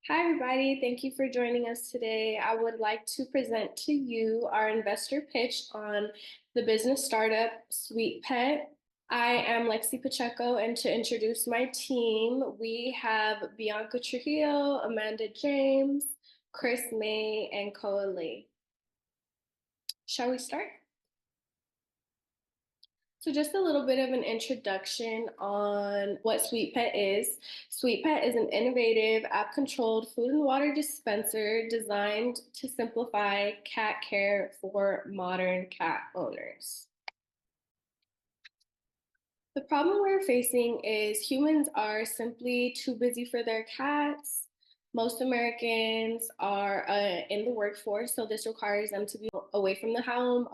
Hi, everybody. Thank you for joining us today. I would like to present to you our investor pitch on the business startup SweetPet. I am Lexi Pacheco, and to introduce my team, we have Bianca Trujillo, Amanda James, Chris May, and Koa Lee. Shall we start? So just a little bit of an introduction on what SweetPet is. SweetPet is an innovative app-controlled food and water dispenser designed to simplify cat care for modern cat owners. The problem we're facing is humans are simply too busy for their cats. Most Americans are in the workforce, so this requires them to be away from the home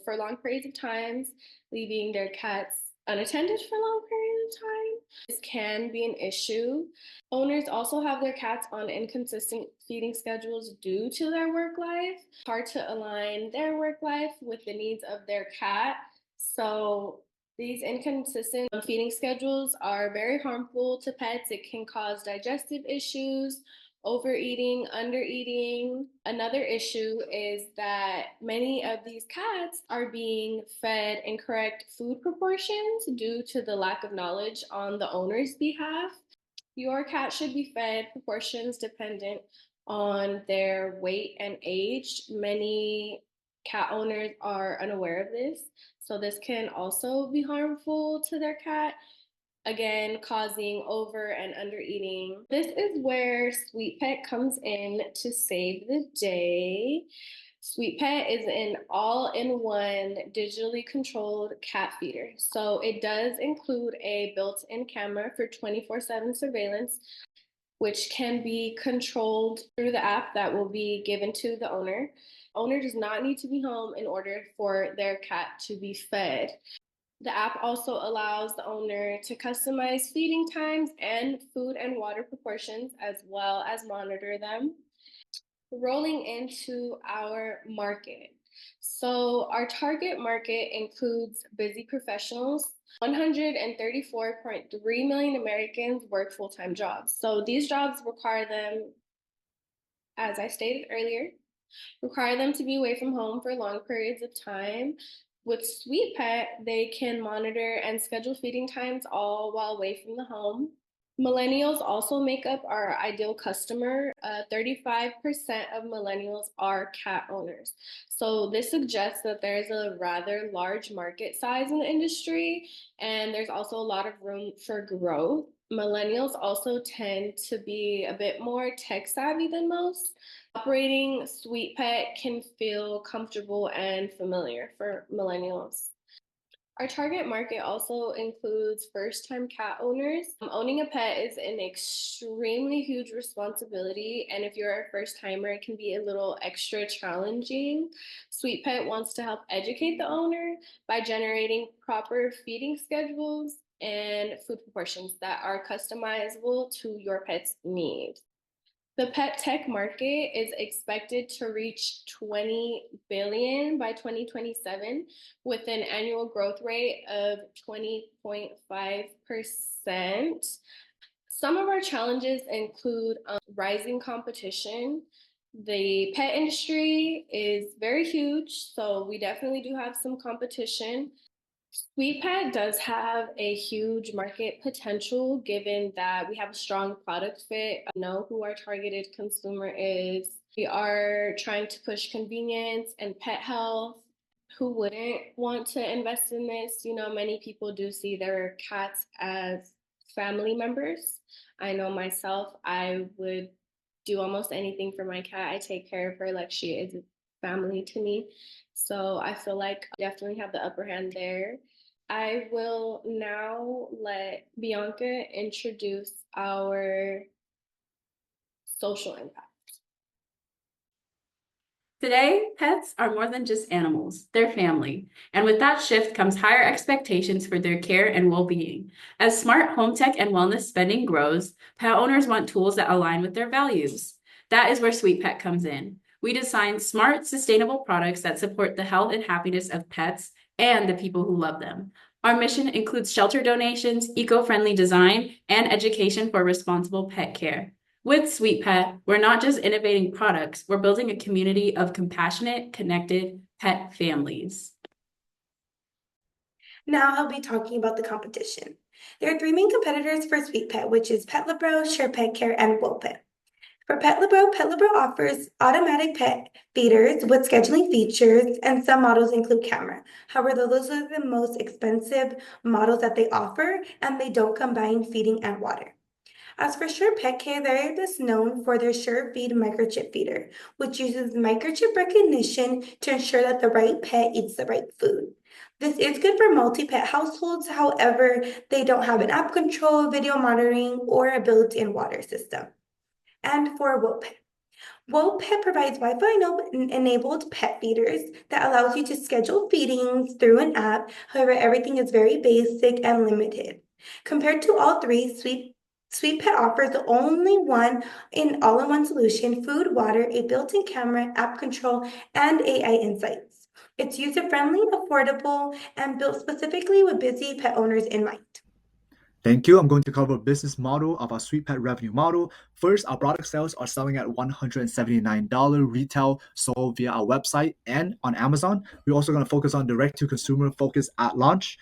for long periods of times, leaving their cats unattended for long periods of time. This can be an issue. Owners also have their cats on inconsistent feeding schedules due to their work life. It's hard to align their work life with the needs of their cat. So these inconsistent feeding schedules are very harmful to pets. It can cause digestive issues, overeating, undereating. Another issue is that many of these cats are being fed incorrect food proportions due to the lack of knowledge on the owner's behalf. Your cat should be fed proportions dependent on their weight and age. Many cat owners are unaware of this, so this can also be harmful to their cat, again, causing over and under eating. This is where SweetPet comes in to save the day. SweetPet is an all-in-one digitally controlled cat feeder. So it does include a built-in camera for 24/7 surveillance, which can be controlled through the app that will be given to the owner. Owner does not need to be home in order for their cat to be fed. The app also allows the owner to customize feeding times and food and water proportions, as well as monitor them. Rolling into our market. So our target market includes busy professionals. 134.3 million Americans work full-time jobs. So these jobs require them, as I stated earlier, require them to be away from home for long periods of time. With SweetPet, they can monitor and schedule feeding times all while away from the home. Millennials also make up our ideal customer. 35% of millennials are cat owners. So this suggests that there's a rather large market size in the industry, and there's also a lot of room for growth. Millennials also tend to be a bit more tech savvy than most. Operating SweetPet can feel comfortable and familiar for millennials. Our target market also includes first-time cat owners. Owning a pet is an extremely huge responsibility, and if you're a first-timer, it can be a little extra challenging. SweetPet wants to help educate the owner by generating proper feeding schedules and food proportions that are customizable to your pet's needs. The pet tech market is expected to reach 20 billion by 2027 with an annual growth rate of 20.5%. Some of our challenges include rising competition. The pet industry is very huge, so we definitely do have some competition. SweetPet does have a huge market potential given that we have a strong product fit. I know who our targeted consumer is. We are trying to push convenience and pet health. Who wouldn't want to invest in this? You know, many people do see their cats as family members. I know myself, I would do almost anything for my cat. I take care of her like she is family to me. So I feel like I definitely have the upper hand there. I will now let Bianca introduce our social impact. Today, pets are more than just animals, they're family. And with that shift comes higher expectations for their care and well-being. As smart home tech and wellness spending grows, pet owners want tools that align with their values. That is where SweetPet comes in. We design smart, sustainable products that support the health and happiness of pets and the people who love them. Our mission includes shelter donations, eco-friendly design, and education for responsible pet care. With SweetPet, we're not just innovating products, we're building a community of compassionate, connected pet families. Now I'll be talking about the competition. There are three main competitors for SweetPet, which is PetLabro, SurePetCare, and WellPet. For PetLabro offers automatic pet feeders with scheduling features, and some models include camera. However, those are the most expensive models that they offer, and they don't combine feeding and water. As for Sure Pet Care, they're best known for their Sure Feed microchip feeder, which uses microchip recognition to ensure that the right pet eats the right food. This is good for multi-pet households, however, they don't have an app control, video monitoring, or a built-in water system. And for WellPet. WellPet provides Wi-Fi enabled pet feeders that allows you to schedule feedings through an app. However, everything is very basic and limited. Compared to all three, SweetPet offers the only one in all-in-one solution, food, water, a built-in camera, app control, and AI insights. It's user-friendly, affordable, and built specifically with busy pet owners in mind. Thank you. I'm going to cover a business model of our SweetPet revenue model. First, our product sales are selling at $179 retail sold via our website and on Amazon. We're also going to focus on direct-to-consumer focus at launch.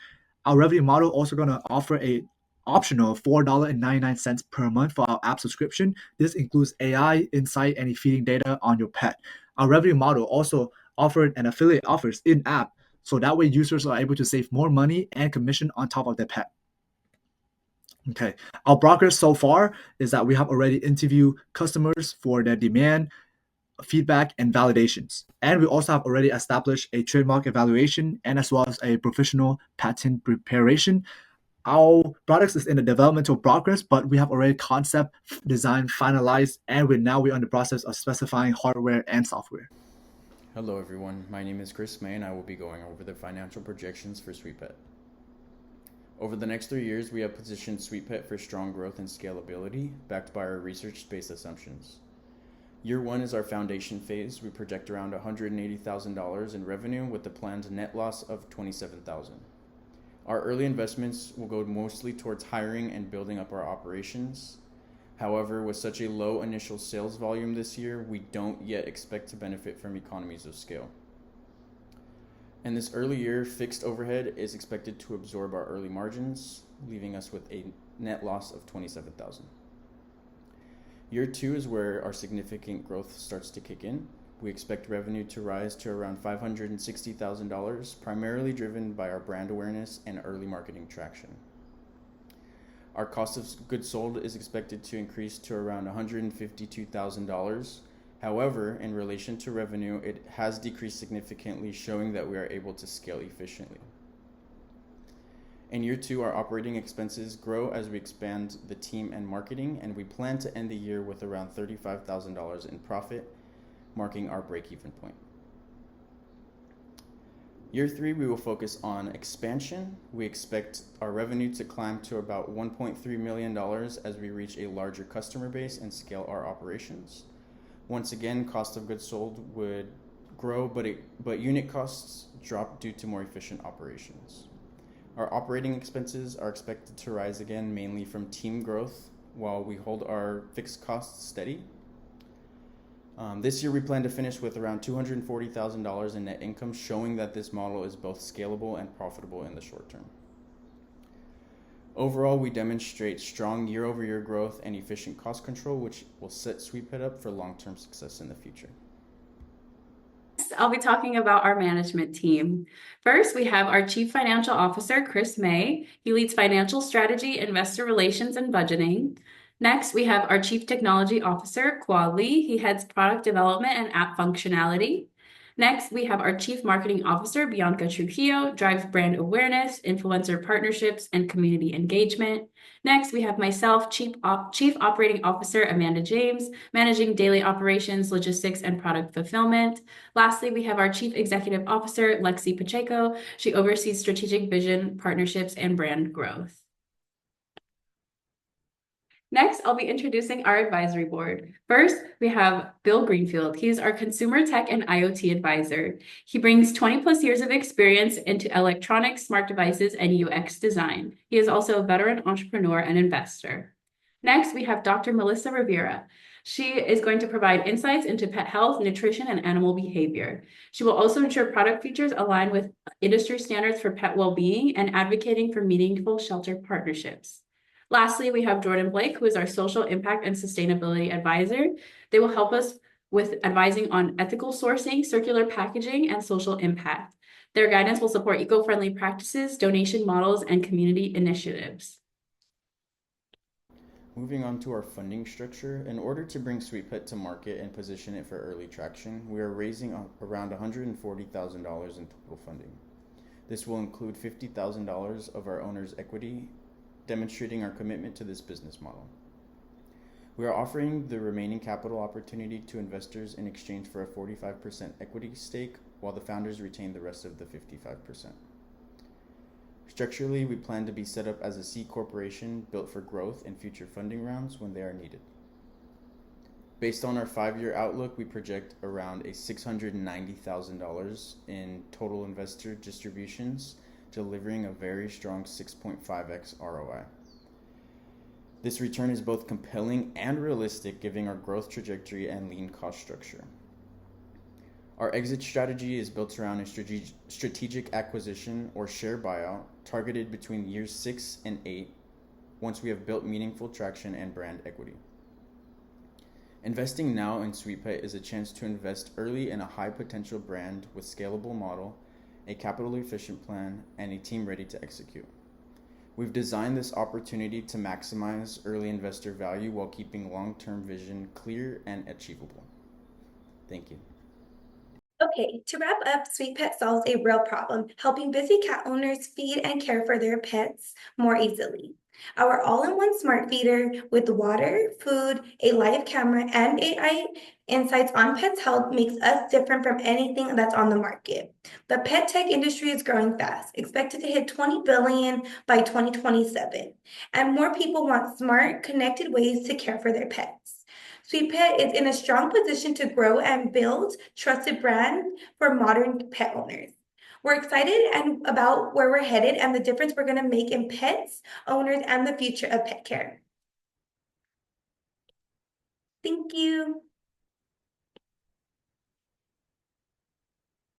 Our revenue model also going to offer a optional $4.99 per month for our app subscription. This includes AI, insight, and feeding data on your pet. Our revenue model also offered an affiliate offers in-app, so that way users are able to save more money and commission on top of their pet. Okay, our progress so far is that we have already interviewed customers for their demand, feedback, and validations. And we also have already established a trademark evaluation and as well as a professional patent preparation. Our products is in the developmental progress, but we have already concept design finalized, and we're in the process of specifying hardware and software. Hello everyone, my name is Chris May and I will be going over the financial projections for SweetPet. Over the next 3 years, we have positioned SweetPet for strong growth and scalability, backed by our research-based assumptions. Year 1 is our foundation phase. We project around $180,000 in revenue with a planned net loss of $27,000. Our early investments will go mostly towards hiring and building up our operations. However, with such a low initial sales volume this year, we don't yet expect to benefit from economies of scale. In this early year, fixed overhead is expected to absorb our early margins, leaving us with a net loss of $27,000. Year 2 is where our significant growth starts to kick in. We expect revenue to rise to around $560,000, primarily driven by our brand awareness and early marketing traction. Our cost of goods sold is expected to increase to around $152,000. However, in relation to revenue, it has decreased significantly, showing that we are able to scale efficiently. In year 2, our operating expenses grow as we expand the team and marketing, and we plan to end the year with around $35,000 in profit, marking our break-even point. Year 3, we will focus on expansion. We expect our revenue to climb to about $1.3 million as we reach a larger customer base and scale our operations. Once again, cost of goods sold would grow, but unit costs drop due to more efficient operations. Our operating expenses are expected to rise again, mainly from team growth, while we hold our fixed costs steady. This year, we plan to finish with around $240,000 in net income, showing that this model is both scalable and profitable in the short term. Overall, we demonstrate strong year-over-year growth and efficient cost control, which will set SweetPet up for long-term success in the future. I'll be talking about our management team. First, we have our Chief Financial Officer, Chris May. He leads financial strategy, investor relations, and budgeting. Next, we have our Chief Technology Officer, Quad Lee. He heads product development and app functionality. Next, we have our Chief Marketing Officer, Bianca Trujillo, drives brand awareness, influencer partnerships, and community engagement. Next, we have myself, Chief Operating Officer, Amanda James, managing daily operations, logistics, and product fulfillment. Lastly, we have our Chief Executive Officer, Lexi Pacheco. She oversees strategic vision, partnerships, and brand growth. Next, I'll be introducing our advisory board. First, we have Bill Greenfield. He's our consumer tech and IoT advisor. He brings 20 plus years of experience into electronics, smart devices, and UX design. He is also a veteran entrepreneur and investor. Next, we have Dr. Melissa Rivera. She is going to provide insights into pet health, nutrition, and animal behavior. She will also ensure product features align with industry standards for pet well-being and advocating for meaningful shelter partnerships. Lastly, we have Jordan Blake, who is our social impact and sustainability advisor. They will help us with advising on ethical sourcing, circular packaging, and social impact. Their guidance will support eco-friendly practices, donation models, and community initiatives. Moving on to our funding structure, in order to bring SweetPet to market and position it for early traction, we are raising around $140,000 in total funding. This will include $50,000 of our owner's equity, demonstrating our commitment to this business model. We are offering the remaining capital opportunity to investors in exchange for a 45% equity stake, while the founders retain the rest of the 55%. Structurally, we plan to be set up as a C corporation built for growth and future funding rounds when they are needed. Based on our 5-year outlook, we project around a $690,000 in total investor distributions, delivering a very strong 6.5x ROI. This return is both compelling and realistic, given our growth trajectory and lean cost structure. Our exit strategy is built around a strategic acquisition or share buyout targeted between years 6 and 8 once we have built meaningful traction and brand equity. Investing now in SweetPet is a chance to invest early in a high potential brand with scalable model, a capital efficient plan, and a team ready to execute. We've designed this opportunity to maximize early investor value while keeping long-term vision clear and achievable. Thank you. Okay, to wrap up, SweetPet solves a real problem, helping busy cat owners feed and care for their pets more easily. Our all-in-one smart feeder with water, food, a live camera, and AI insights on pets' health makes us different from anything that's on the market. The pet tech industry is growing fast, expected to hit $20 billion by 2027, and more people want smart, connected ways to care for their pets. SweetPet is in a strong position to grow and build trusted brand for modern pet owners. We're excited about where we're headed and the difference we're going to make in pets, owners, and the future of pet care. Thank you.